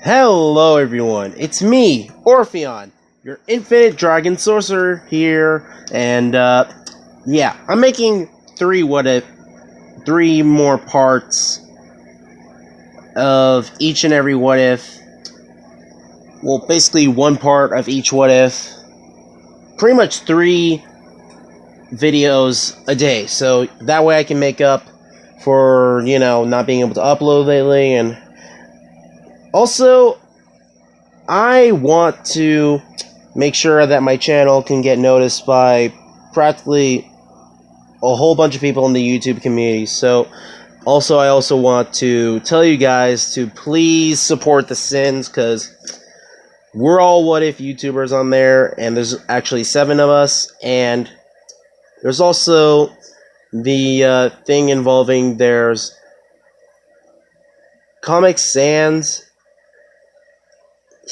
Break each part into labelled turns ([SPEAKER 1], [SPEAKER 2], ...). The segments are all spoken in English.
[SPEAKER 1] Hello everyone, it's me, Orpheon, your infinite dragon sorcerer here, and yeah, I'm making three more parts of each and every what if. Well, basically one part of each what if. Pretty much 3 videos a day, so that way I can make up for, not being able to upload lately, and also I want to make sure that my channel can get noticed by practically a whole bunch of people in the YouTube community. So, I also want to tell you guys to please support the Sins, because we're all what if YouTubers on there, and there's actually 7 of us, and there's also the thing involving there's Comic Sans.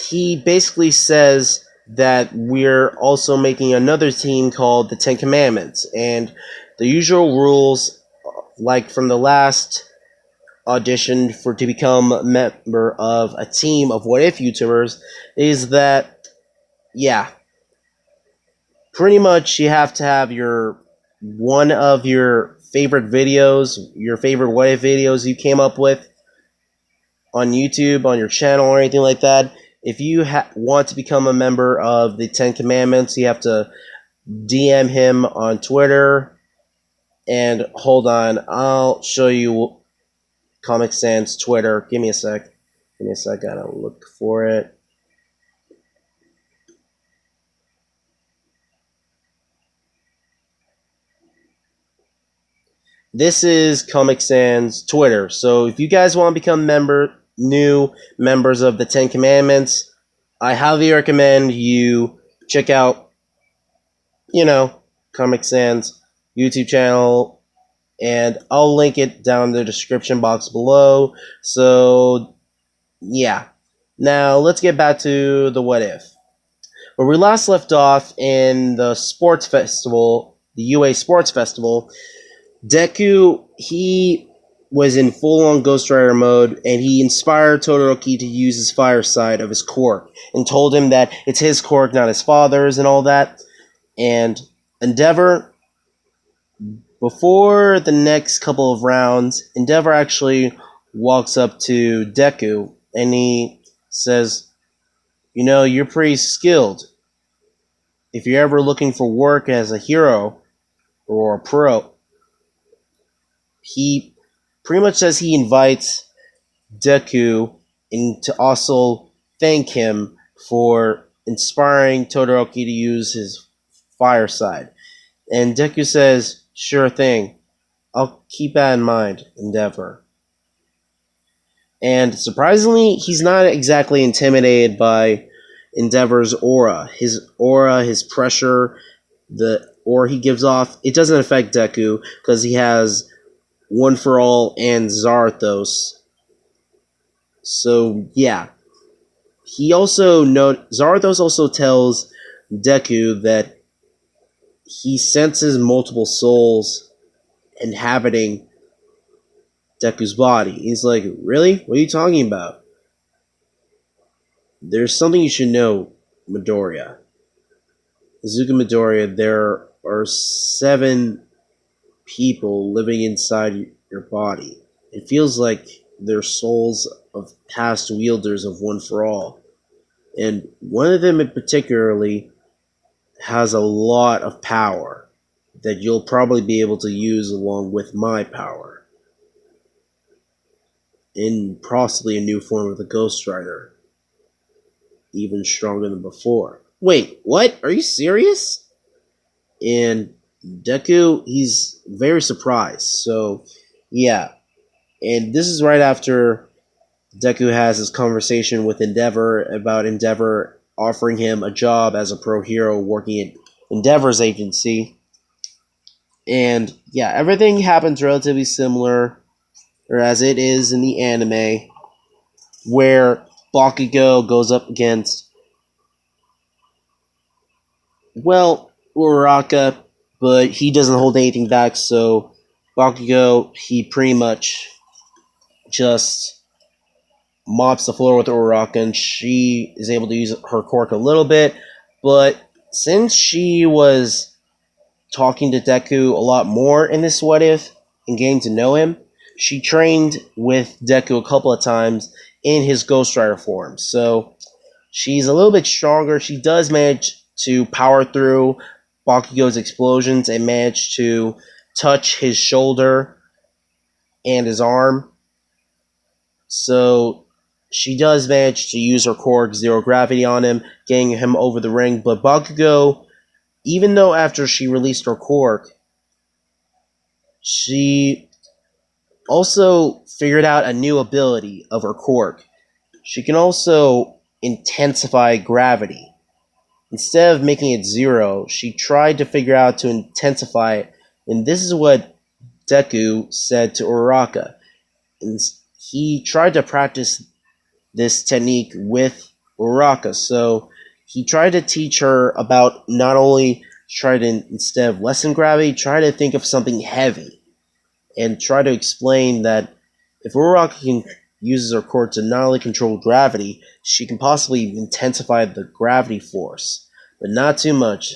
[SPEAKER 1] He basically says that we're also making another team called the 10 Commandments, and the usual rules, like from the last audition to become a member of a team of what if YouTubers, is that, yeah, pretty much you have to have one of your favorite videos, your favorite what if videos you came up with on YouTube, on your channel, or anything like that. If you want to become a member of the 10 Commandments, you have to DM him on Twitter. And hold on, I'll show you Comic Sans Twitter. Give me a sec. I gotta look for it. This is Comic Sans Twitter. So if you guys want to become new members of the 10 Commandments, I highly recommend you check out, Comic Sans YouTube channel, and I'll link it down in the description box below. So, yeah. Now, let's get back to the what if. Where we last left off in the sports festival, the UA Sports Festival, Deku, he was in full-on Ghost Rider mode, and he inspired Todoroki to use his fire side of his quirk, and told him that it's his quirk, not his father's, and all that. And Endeavor, before the next couple of rounds, Endeavor actually walks up to Deku, and he says, you're pretty skilled. If you're ever looking for work as a hero or a pro, he pretty much says he invites Deku in to also thank him for inspiring Todoroki to use his fire side. And Deku says, sure thing. I'll keep that in mind, Endeavor. And surprisingly, he's not exactly intimidated by Endeavor's aura. His pressure, the aura he gives off, it doesn't affect Deku because he has One for All and Zarathos. So, yeah. Zarathos also tells Deku that he senses multiple souls inhabiting Deku's body. He's like, really? What are you talking about? There's something you should know, Midoriya. Izuku Midoriya, there are 7 people living inside your body. It feels like they're souls of past wielders of One for All. And one of them in particularly has a lot of power that you'll probably be able to use along with my power. In possibly a new form of the Ghost Rider. Even stronger than before. Wait, what? Are you serious? And Deku, he's very surprised. So, yeah. And this is right after Deku has his conversation with Endeavor about Endeavor offering him a job as a pro hero working at Endeavor's agency. And, yeah, everything happens relatively similar, or as it is in the anime, where Bakugo goes up against, Uraraka, but he doesn't hold anything back, so Bakugo, he pretty much just mops the floor with Uraraka, and she is able to use her quirk a little bit. But since she was talking to Deku a lot more in this What If and getting to know him, she trained with Deku a couple of times in his Ghost Rider form. So she's a little bit stronger. She does manage to power through Bakugo's explosions and manage to touch his shoulder and his arm. So she does manage to use her quirk Zero Gravity on him, getting him over the ring. But Bakugo, even though after she released her quirk, she also figured out a new ability of her quirk. She can also intensify gravity. Instead of making it zero, she tried to figure out to intensify it, and this is what Deku said to Uraraka. And he tried to practice this technique with Uraraka, so he tried to teach her about not only try to, instead of lessen gravity, try to think of something heavy, and try to explain that if Uraraka can uses her quirk to not only control gravity, she can possibly intensify the gravity force, but not too much.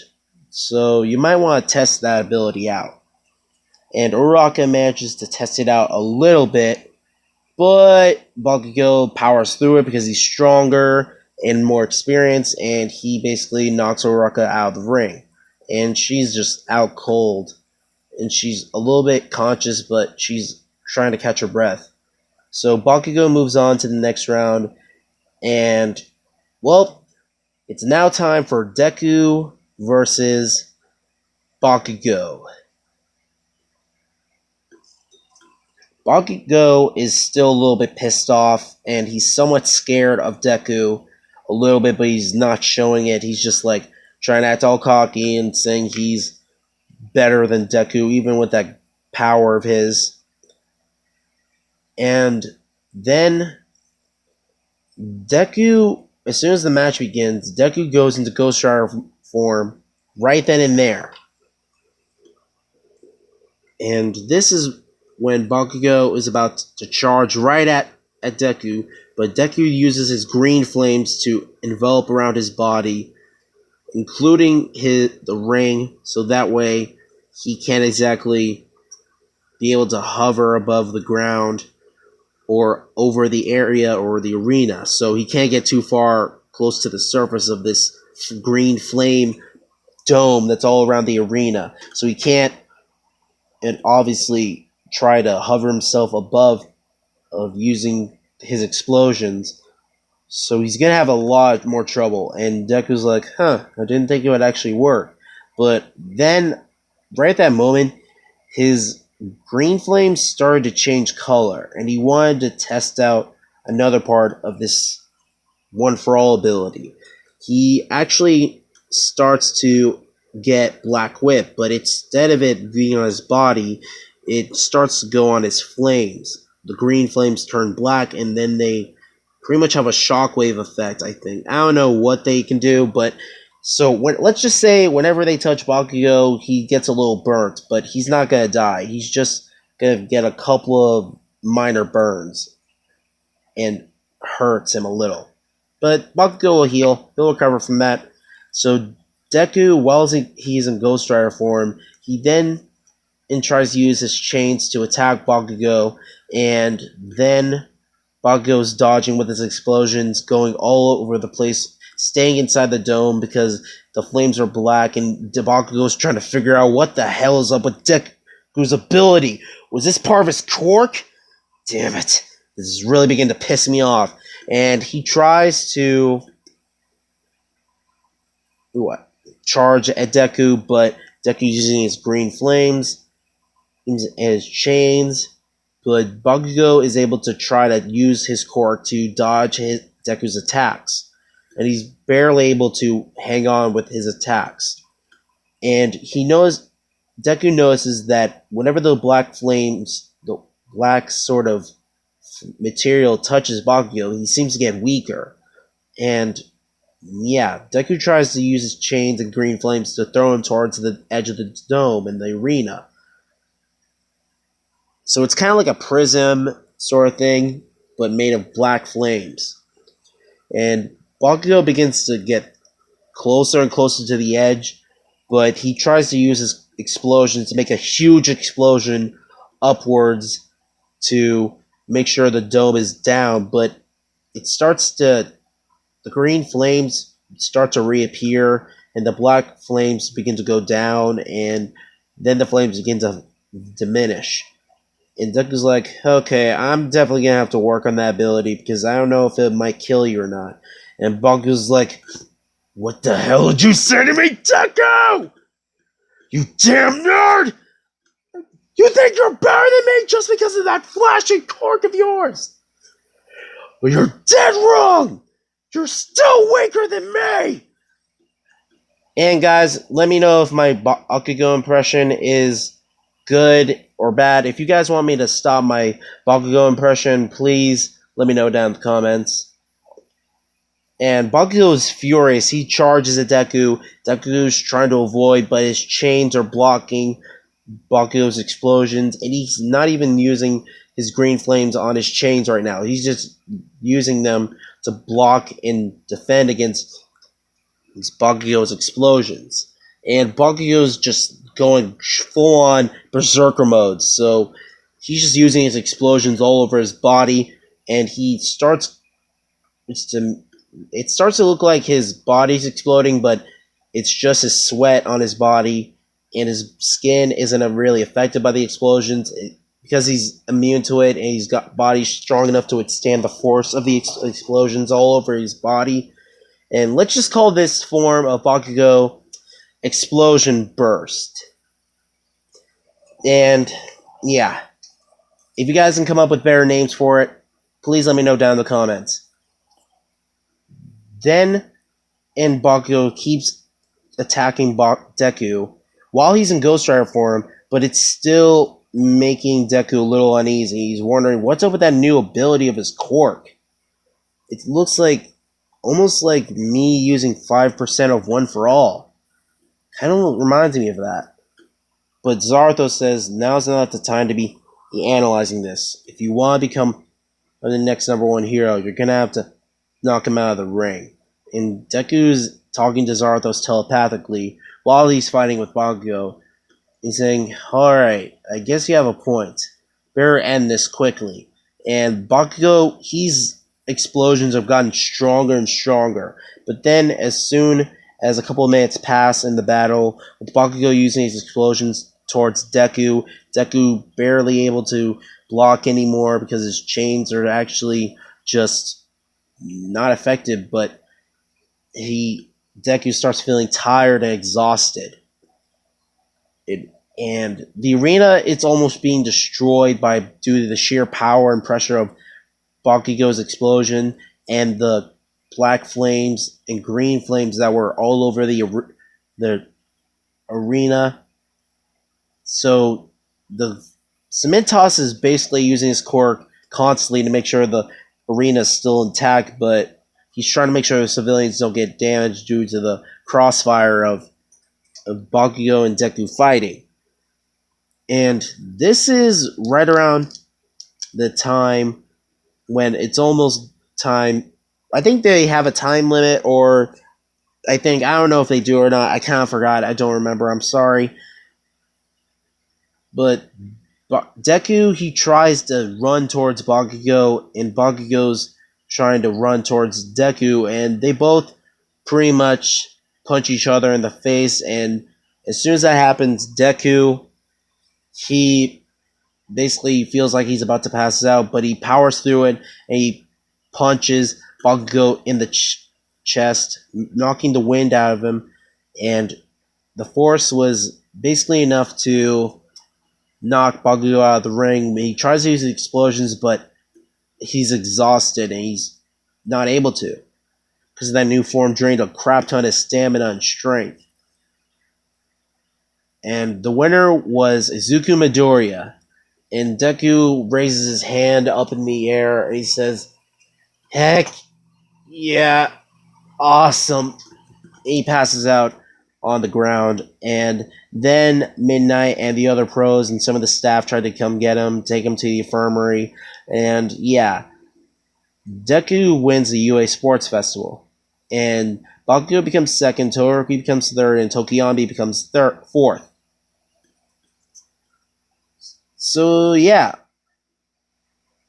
[SPEAKER 1] So you might want to test that ability out. And Uraraka manages to test it out a little bit, but Bakugo powers through it because he's stronger and more experienced, and he basically knocks Uraraka out of the ring. And she's just out cold, and she's a little bit conscious, but she's trying to catch her breath. So Bakugo moves on to the next round, and, well, it's now time for Deku versus Bakugo. Bakugo is still a little bit pissed off, and he's somewhat scared of Deku a little bit, but he's not showing it. He's just like trying to act all cocky and saying he's better than Deku, even with that power of his. And then Deku, as soon as the match begins, Deku goes into Ghost Rider form right then and there. And this is when Bakugo is about to charge right at Deku, but Deku uses his green flames to envelop around his body, including the ring, so that way he can't exactly be able to hover above the ground or over the area or the arena, so he can't get too far close to the surface of this green flame dome that's all around the arena. So he can't, and obviously, try to hover himself above of using his explosions. So he's gonna have a lot more trouble. And Deku's like, I didn't think it would actually work. But then, right at that moment, his green flame started to change color, and he wanted to test out another part of this One for All ability. He actually starts to get Black Whip, but instead of it being on his body, it starts to go on his flames. The green flames turn black, and then they pretty much have a shockwave effect, I think. I don't know what they can do, but so let's just say whenever they touch Bakugo, he gets a little burnt, but he's not going to die. He's just going to get a couple of minor burns and hurts him a little. But Bakugo will heal. He'll recover from that. So Deku, while he's in Ghost Rider form, he then tries to use his chains to attack Bakugo, and then Bakugo's dodging with his explosions, going all over the place, staying inside the dome because the flames are black, and Bakugo's trying to figure out what the hell is up with Deku's ability. Was this part of his quirk? Damn it. This is really beginning to piss me off. And he tries to charge at Deku, but Deku's using his green flames and his chains. But Bakugo is able to try to use his quirk to dodge Deku's attacks. And he's barely able to hang on with his attacks. And Deku notices that whenever the black flames, the black sort of material touches Bakugo, he seems to get weaker. And yeah, Deku tries to use his chains and green flames to throw him towards the edge of the dome in the arena. So it's kind of like a prism sort of thing. but made of black flames. And Bakugo begins to get closer and closer to the edge, but he tries to use his explosion to make a huge explosion upwards to make sure the dome is down, but it starts to the green flames start to reappear and the black flames begin to go down, and then the flames begin to diminish. And Deku's like, okay, I'm definitely gonna have to work on that ability because I don't know if it might kill you or not. And Bakugo's like, what the hell did you say to me, Deku? You damn nerd! You think you're better than me just because of that flashing quirk of yours? Well, you're dead wrong! You're still weaker than me! And guys, let me know if my Bakugo impression is good or bad. If you guys want me to stop my Bakugo impression, please let me know down in the comments. And Bakugo is furious. He charges at Deku. Deku's trying to avoid, but his chains are blocking Bakugo's explosions, and he's not even using his green flames on his chains right now. He's just using them to block and defend against these Bakugo's explosions. And Bakugo's just going full-on berserker mode, so he's just using his explosions all over his body, and he starts it starts to look like his body's exploding, but it's just his sweat on his body, and his skin isn't really affected by the explosions because he's immune to it, and he's got body strong enough to withstand the force of the explosions all over his body. And let's just call this form of Bakugo Explosion Burst. And yeah, if you guys can come up with better names for it, please let me know down in the comments. Then, Bakugo keeps attacking Deku while he's in Ghost Rider form, but it's still making Deku a little uneasy. He's wondering what's up with that new ability of his quirk. It looks like almost like me using 5% of One for All. Kind of reminds me of that. But Zarathos says now's not the time to be analyzing this. If you want to become the next #1 hero, you're going to have to knock him out of the ring. And Deku's talking to Zarathos telepathically while he's fighting with Bakugo. He's saying, alright, I guess you have a point. Better end this quickly. And Bakugo, his explosions have gotten stronger and stronger. But then, as soon as a couple of minutes pass in the battle, with Bakugo using his explosions towards Deku, Deku barely able to block anymore because his chains are actually just not effective, but Deku starts feeling tired and exhausted. And the arena, it's almost being destroyed due to the sheer power and pressure of Bakugo's explosion and the black flames and green flames that were all over the arena. So the Cementos is basically using his quirk constantly to make sure the arena is still intact, but he's trying to make sure the civilians don't get damaged due to the crossfire of Bakugo and Deku fighting. And this is right around the time when it's almost time. I think they have a time limit, or I don't know if they do or not. I kind of forgot. I don't remember. I'm sorry. But Deku, he tries to run towards Bakugo, and Bakugo's trying to run towards Deku, and they both pretty much punch each other in the face. And as soon as that happens, Deku, he basically feels like he's about to pass out, but he powers through it, and he punches Bakugo in the chest, knocking the wind out of him, and the force was basically enough to knock Bakugo out of the ring. He tries to use the explosions, but he's exhausted, and he's not able to, because that new form drained a crap ton of stamina and strength. And the winner was Izuku Midoriya. And Deku raises his hand up in the air, and he says, heck yeah, awesome. And he passes out on the ground, and then Midnight and the other pros and some of the staff tried to come get him, take him to the infirmary, and yeah, Deku wins the UA Sports Festival, and Bakugo becomes second, Todoroki becomes third, and Tokiyami becomes fourth. So yeah,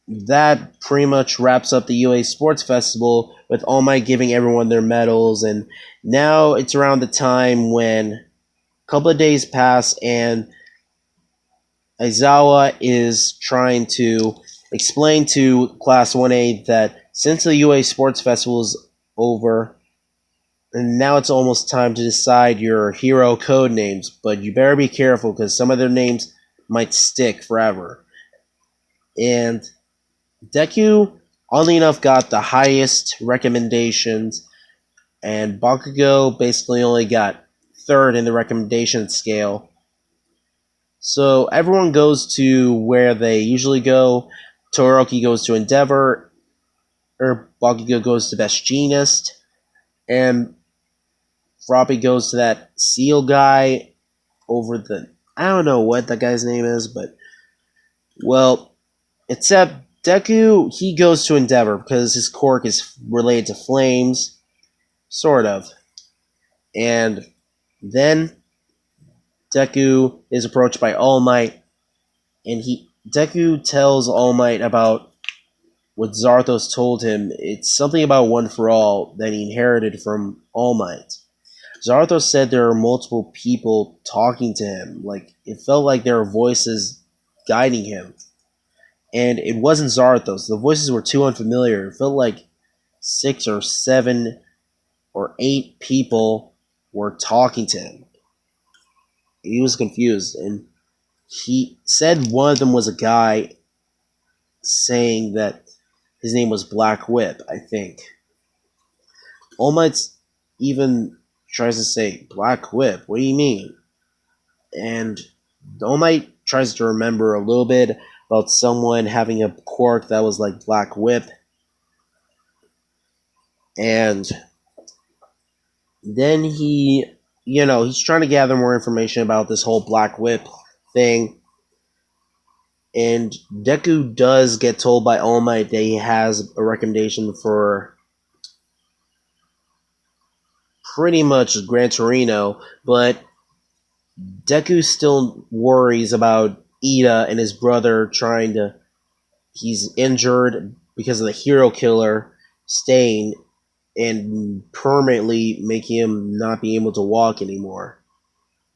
[SPEAKER 1] that pretty much wraps up the UA Sports Festival with All Might giving everyone their medals, and now it's around the time when a couple of days pass and Aizawa is trying to explain to Class 1A that since the UA Sports Festival is over, and now it's almost time to decide your hero code names, but you better be careful because some of their names might stick forever. And Deku, oddly enough, got the highest recommendations, and Bakugo basically only got third in the recommendation scale. So everyone goes to where they usually go. Todoroki goes to Endeavor, or Bakugo goes to Best Jeanist, and Froppy goes to that seal guy over the... I don't know what that guy's name is, but... Well, except Deku, he goes to Endeavor because his quirk is related to flames, sort of. And then Deku is approached by All Might, and Deku tells All Might about what Zarathos told him. It's something about One for All that he inherited from All Might. Zarathos said there are multiple people talking to him. Like, it felt like there were voices guiding him. And it wasn't Zarathos. The voices were too unfamiliar. It felt like 6 or 7 or 8 people were talking to him. He was confused, and he said one of them was a guy saying that his name was Black Whip, I think. All Might's even tries to say, Black Whip, what do you mean? And All Might tries to remember a little bit about someone having a quirk that was like Black Whip. And then he's trying to gather more information about this whole Black Whip thing. And Deku does get told by All Might that he has a recommendation for pretty much Gran Torino, but Deku still worries about Ida and his brother he's injured because of the hero killer stain and permanently making him not be able to walk anymore.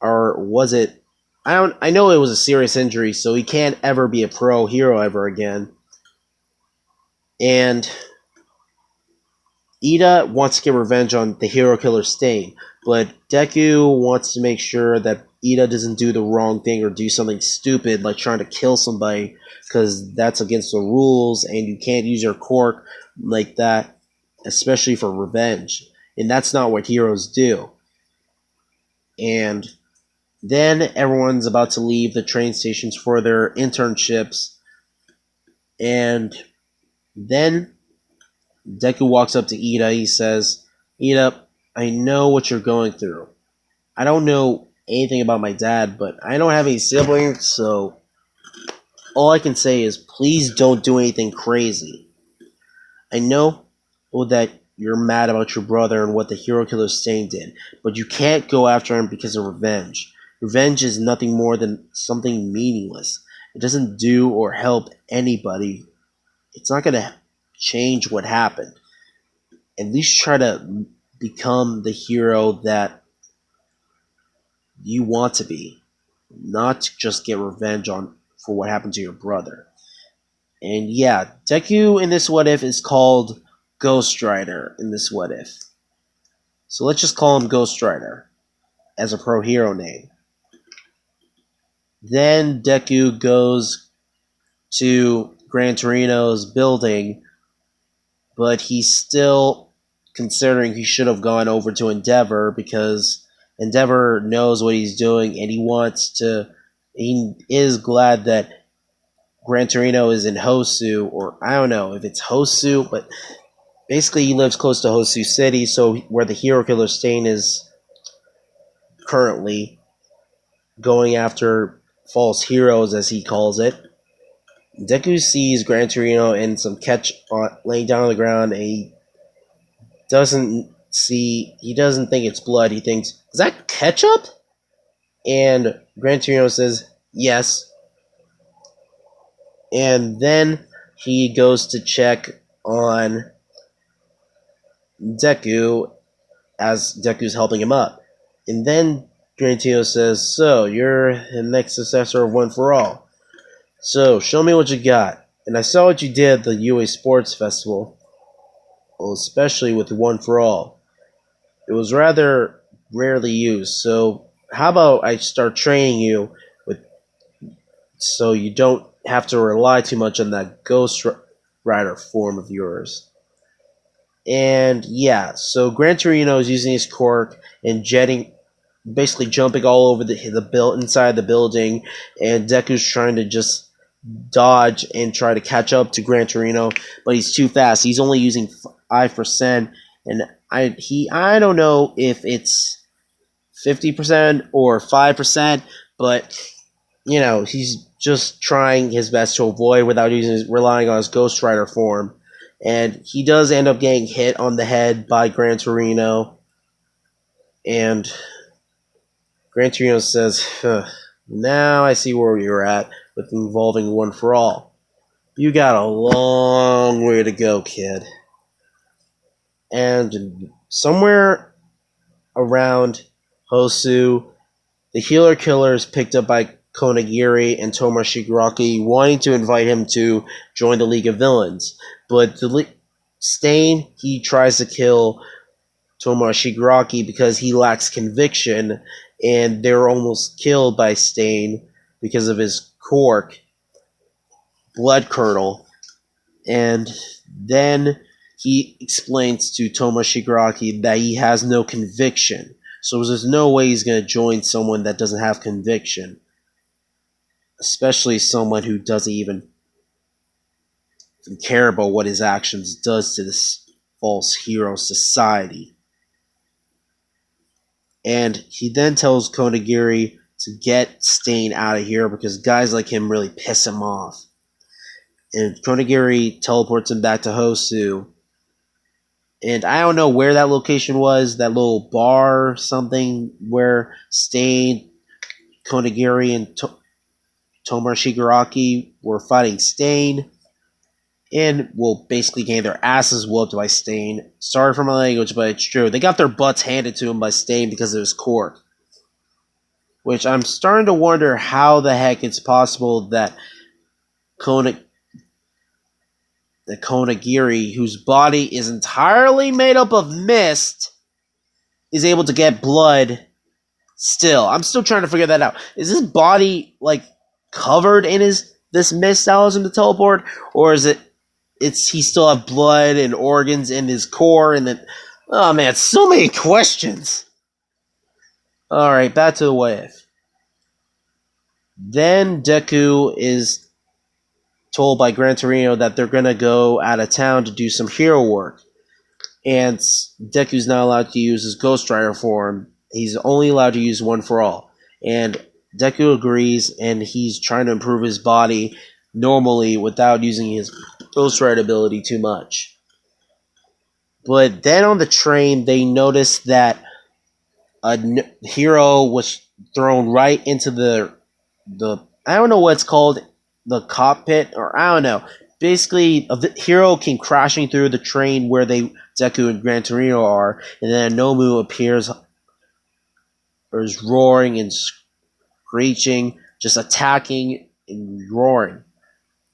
[SPEAKER 1] Or was it... I know it was a serious injury, so he can't ever be a pro hero ever again. And Ida wants to get revenge on the hero killer Stain, but Deku wants to make sure that Ida doesn't do the wrong thing or do something stupid like trying to kill somebody, because that's against the rules and you can't use your quirk like that, especially for revenge. And that's not what heroes do. And then everyone's about to leave the train stations for their internships, and then Deku walks up to Ida. He says, Ida, I know what you're going through. I don't know anything about my dad, but I don't have any siblings, so all I can say is please don't do anything crazy. I know that you're mad about your brother and what the hero killer Stain did, but you can't go after him because of revenge. Revenge is nothing more than something meaningless. It doesn't do or help anybody. It's not going to change what happened. At least try to become the hero that you want to be, not just get revenge for what happened to your brother. And yeah, Deku in this What If is called Ghost Rider in this What If. So let's just call him Ghost Rider as a pro hero name. Then Deku goes to Gran Torino's building, but he's still considering he should have gone over to Endeavor because Endeavor knows what he's doing and he is glad that Gran Torino is in Hosu, or I don't know if it's Hosu, but basically he lives close to Hosu City, so where the hero killer Stain is currently going after false heroes, as he calls it. Deku sees Gran Torino and some catch laying down on the ground, and he doesn't think it's blood. He thinks, is that ketchup? And Gran Torino says, yes. And then he goes to check on Deku as Deku's helping him up. And then Gran Torino says, so, you're the next successor of One For All. So, show me what you got. And I saw what you did at the UA Sports Festival. Well, especially with One For All. It was rather rarely used, so how about I start training you with, so you don't have to rely too much on that Ghost Rider form of yours. And yeah, so Gran Torino is using his quirk and basically jumping all over the inside the building, and Deku's trying to just dodge and try to catch up to Gran Torino, but he's too fast. He's only using 5%, and I don't know if it's 50% or 5%, but he's just trying his best to avoid without relying on his Ghost Rider form. And he does end up getting hit on the head by Gran Torino. And Gran Torino says, now I see where you're at with involving One For All. You got a long way to go, kid. And somewhere around Hosu, the Healer Killer is picked up by Konagiri and Toma Shigaraki, wanting to invite him to join the League of Villains. But Stain, he tries to kill Toma Shigaraki because he lacks conviction, and they're almost killed by Stain because of his quirk, Blood Curdle. And then he explains to Toma Shigaraki that he has no conviction. So there's no way he's going to join someone that doesn't have conviction. Especially someone who doesn't even care about what his actions does to this false hero society. And he then tells Konagiri to get Stain out of here because guys like him really piss him off. And Konagiri teleports him back to Hosu. And I don't know where that location was, that little bar or something, where Stain, Konagiri, and Toma Shigaraki were fighting Stain. And, well, basically getting their asses whooped by Stain. Sorry for my language, but it's true. They got their butts handed to them by Stain because of his quirk. Which I'm starting to wonder how the heck it's possible that Konagiri, whose body is entirely made up of mist, is able to get blood still. I'm still trying to figure that out. Is his body, covered in this mist that allows him to teleport? Or is he still have blood and organs in his core? And then, oh man, so many questions. Alright, back to the what if. Then Deku is told by Gran Torino that they're going to go out of town to do some hero work. And Deku's not allowed to use his Ghost Rider form. He's only allowed to use One For All. And Deku agrees, and he's trying to improve his body normally without using his Ghost Rider ability too much. But then on the train, they notice that a hero was thrown right into the I don't know what it's called, the cockpit, or I don't know. Basically, a hero came crashing through the train where Deku and Gran Torino are, and then Nomu appears, or is roaring and screeching, just attacking and roaring.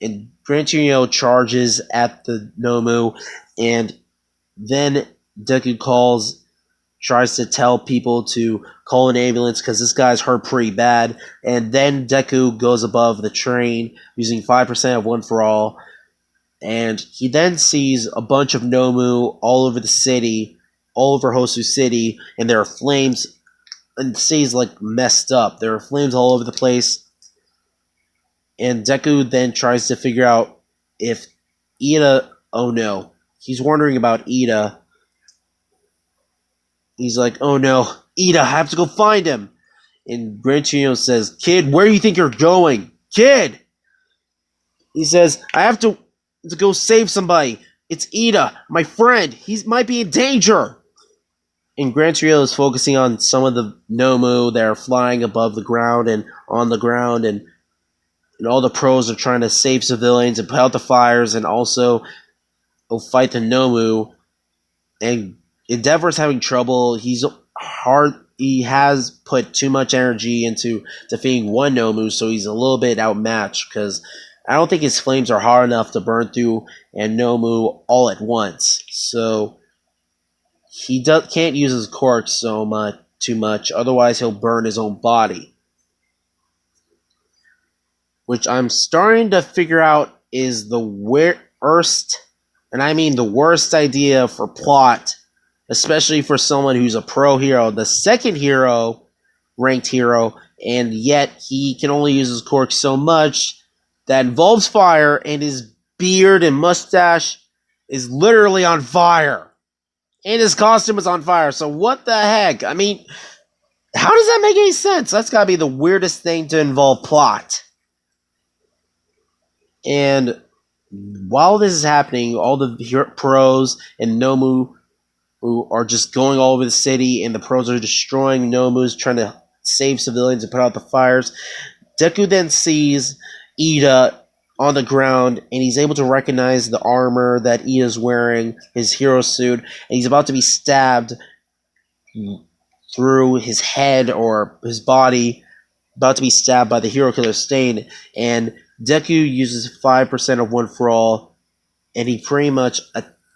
[SPEAKER 1] And Gran Torino charges at the Nomu, and then Deku tries to tell people to call an ambulance because this guy's hurt pretty bad. And then Deku goes above the train using 5% of One For All. And he then sees a bunch of Nomu all over the city, all over Hosu City, and there are flames. And the city's messed up. There are flames all over the place. And Deku then tries to figure out if Ida... Oh no. He's wondering about Ida. He's like, oh no, Ida, I have to go find him. And Gran Torino says, kid, where do you think you're going? Kid! He says, I have to go save somebody. It's Ida, my friend. He might be in danger. And Gran Trio is focusing on some of the Nomu that are flying above the ground and on the ground, and all the pros are trying to save civilians and put out the fires, and also fight the Nomu. And Endeavor's having trouble. He has put too much energy into defeating one Nomu, so he's a little bit outmatched because I don't think his flames are hard enough to burn through and Nomu all at once. So he can't use his quirks too much, otherwise he'll burn his own body. Which I'm starting to figure out is the worst, and I mean the worst idea for plot, especially for someone who's a pro hero, the second ranked hero, and yet he can only use his quirk so much that involves fire, and his beard and mustache is literally on fire. And his costume is on fire, so what the heck? I mean, how does that make any sense? That's gotta be the weirdest thing to involve plot. And while this is happening, all the pros and Nomu who are just going all over the city, and the pros are destroying Nomus, trying to save civilians and put out the fires. Deku then sees Ida on the ground, and he's able to recognize the armor that Ida's wearing, his hero suit, and he's about to be stabbed through his head or his body, about to be stabbed by the hero killer Stain, and Deku uses 5% of One For All, and he pretty much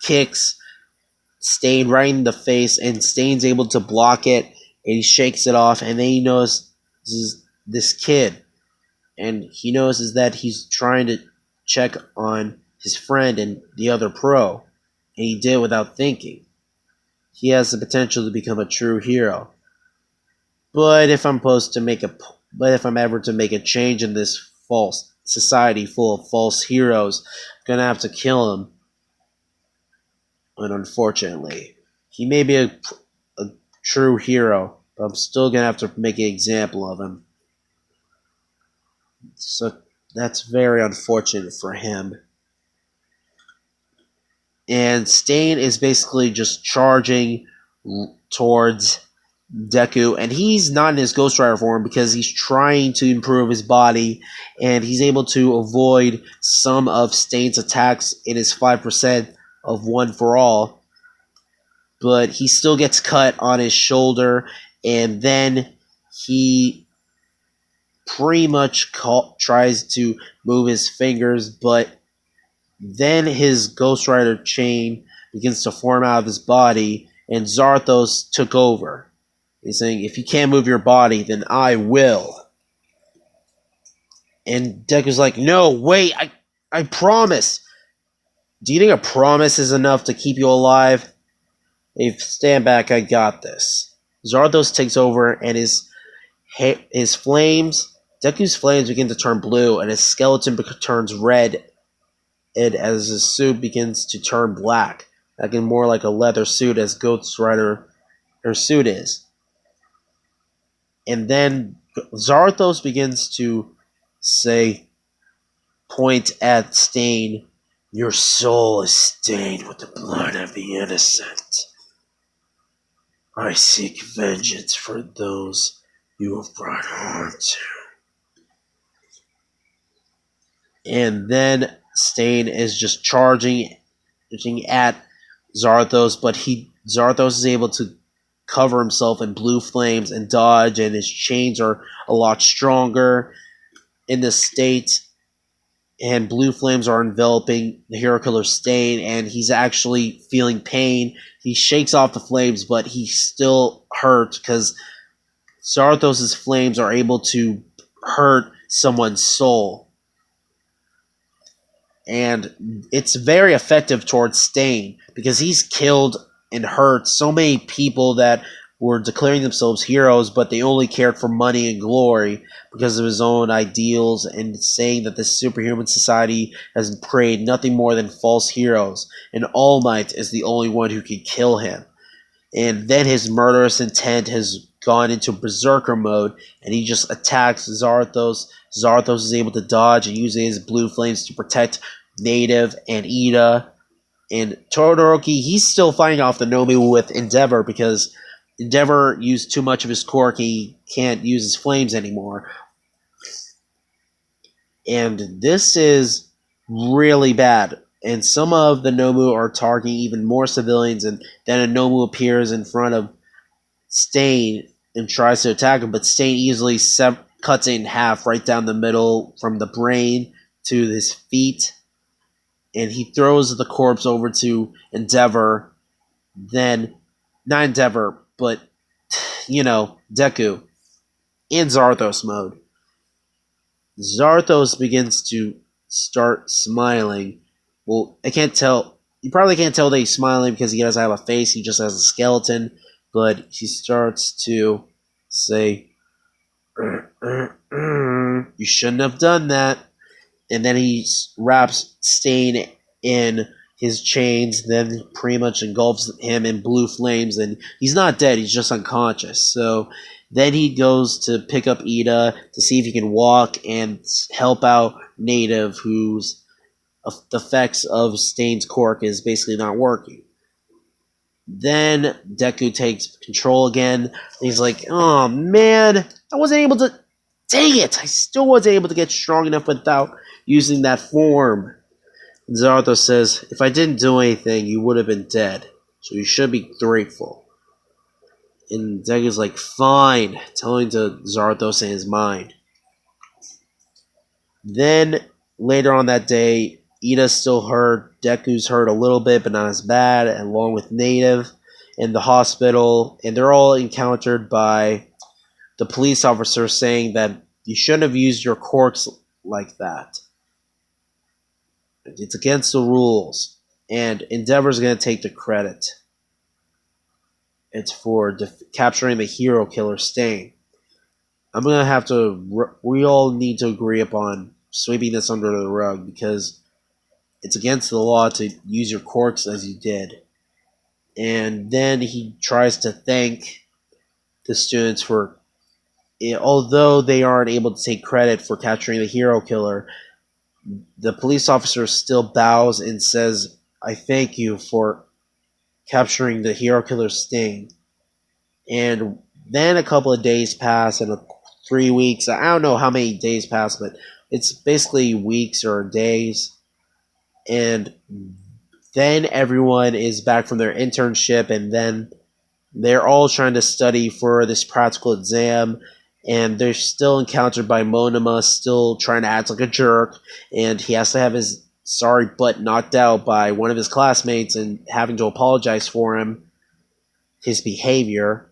[SPEAKER 1] kicks Stain right in the face, and Stain's able to block it, and he shakes it off, and then he notices this kid, and he notices that he's trying to check on his friend and the other pro, and he did without thinking. He has the potential to become a true hero. But if I'm ever to make a change in this false society full of false heroes, I'm gonna have to kill him. And unfortunately, he may be a true hero, but I'm still gonna have to make an example of him. So that's very unfortunate for him. And Stain is basically just charging towards Deku, and he's not in his Ghost Rider form because he's trying to improve his body, and he's able to avoid some of Stain's attacks in his 5% of One For All, but he still gets cut on his shoulder, and then he pretty much tries to move his fingers, but then his Ghost Rider chain begins to form out of his body, and Zarathos took over. He's saying, if you can't move your body, then I will. And Deku's like, no, wait, I promise. Do you think a promise is enough to keep you alive? If stand back, I got this. Zarathos takes over, and his flames, Deku's flames begin to turn blue, and his skeleton turns red, and as his suit begins to turn black, looking more like a leather suit as Ghost Rider her suit is. And then Zarathos begins to point at Stain, your soul is stained with the blood of the innocent. I seek vengeance for those you have brought harm to. And then Stain is just charging at Zarathos, but Zarathos is able to cover himself in blue flames and dodge, and his chains are a lot stronger in this state, and blue flames are enveloping the hero killer Stain, and he's actually feeling pain. He shakes off the flames, but he's still hurt because Zarathos' flames are able to hurt someone's soul. And it's very effective towards Stain because he's killed and hurt so many people that were declaring themselves heroes, but they only cared for money and glory because of his own ideals, and saying that this superhuman society has preyed nothing more than false heroes, and All Might is the only one who can kill him. And then his murderous intent has gone into berserker mode, and he just attacks Zarathos. Zarathos is able to dodge and using his blue flames to protect Native and Ida. And Todoroki, he's still fighting off the Nomu with Endeavor because Endeavor used too much of his quirk. He can't use his flames anymore. And this is really bad. And some of the Nomu are targeting even more civilians, and then a Nomu appears in front of Stain and tries to attack him, but Stain easily cuts it in half right down the middle from the brain to his feet, and he throws the corpse over to Endeavor. Then, not Endeavor, but, Deku in Zarathos mode. Zarathos begins to start smiling. Well, I can't tell. You probably can't tell that he's smiling because he doesn't have a face. He just has a skeleton. But he starts to say, "You shouldn't have done that." And then he wraps Stain in his chains, then pretty much engulfs him in blue flames. And he's not dead, he's just unconscious. So then he goes to pick up Ida to see if he can walk and help out Native, whose the effects of Stain's quirk is basically not working. Then Deku takes control again. And he's like, "Oh man, I wasn't able to. Dang it! I still wasn't able to get strong enough without using that form." And Zarathos says, "If I didn't do anything, you would have been dead. So you should be grateful." And Deku's like, "Fine," telling to Zarathos in his mind. Then later on that day, Ida's still hurt. Deku's hurt a little bit, but not as bad, along with Native in the hospital. And they're all encountered by the police officer saying that you shouldn't have used your quirks like that. It's against the rules. And Endeavor's going to take the credit. It's for capturing the hero killer Stain. I'm going to have to... We all need to agree upon sweeping this under the rug because it's against the law to use your quirks as you did. And then he tries to thank the students for... Although they aren't able to take credit for capturing the hero killer, the police officer still bows and says, "I thank you for capturing the hero killer Sting." And then a couple of days pass, and 3 weeks. I don't know how many days pass, but it's basically weeks or days. And then everyone is back from their internship, and then they're all trying to study for this practical exam. And they're still encountered by Monoma, still trying to act like a jerk. And he has to have his sorry butt knocked out by one of his classmates and having to apologize for his behavior.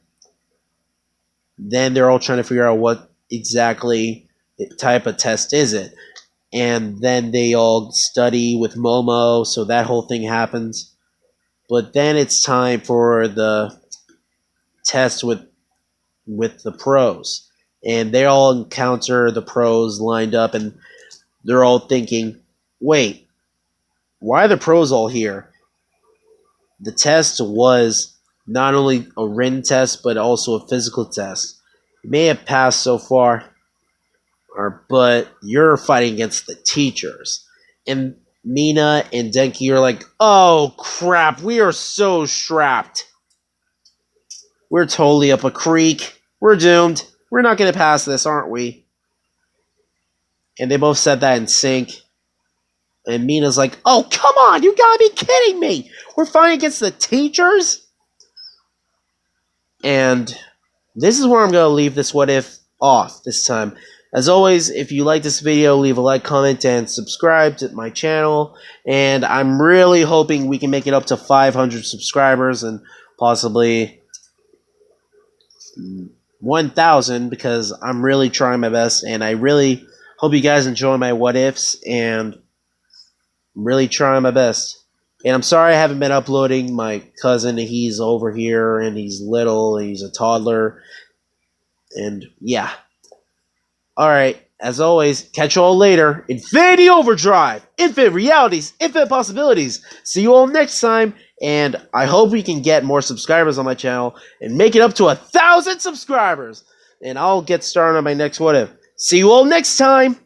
[SPEAKER 1] Then they're all trying to figure out what exactly type of test is it. And then they all study with Momo, so that whole thing happens. But then it's time for the test with the pros. And they all encounter the pros lined up, and they're all thinking, "Wait, why are the pros all here?" The test was not only a written test, but also a physical test. You may have passed so far, but you're fighting against the teachers. And Mina and Denki are like, "Oh crap, we are so strapped. We're totally up a creek. We're doomed. We're not going to pass this, aren't we?" And they both said that in sync. And Mina's like, "Oh, come on, you gotta be kidding me. We're fighting against the teachers?" And this is where I'm going to leave this what if off this time. As always, if you like this video, leave a like, comment, and subscribe to my channel. And I'm really hoping we can make it up to 500 subscribers and possibly 1,000, because I'm really trying my best, and I really hope you guys enjoy my what ifs, and I'm really trying my best. And I'm sorry I haven't been uploading. My cousin, he's over here, and he's little, and he's a toddler, and yeah. Alright, as always, catch you all later. Infinity Overdrive! Infinite realities, infinite possibilities. See you all next time. And I hope we can get more subscribers on my channel and make it up to 1,000 subscribers. And I'll get started on my next what if. See you all next time.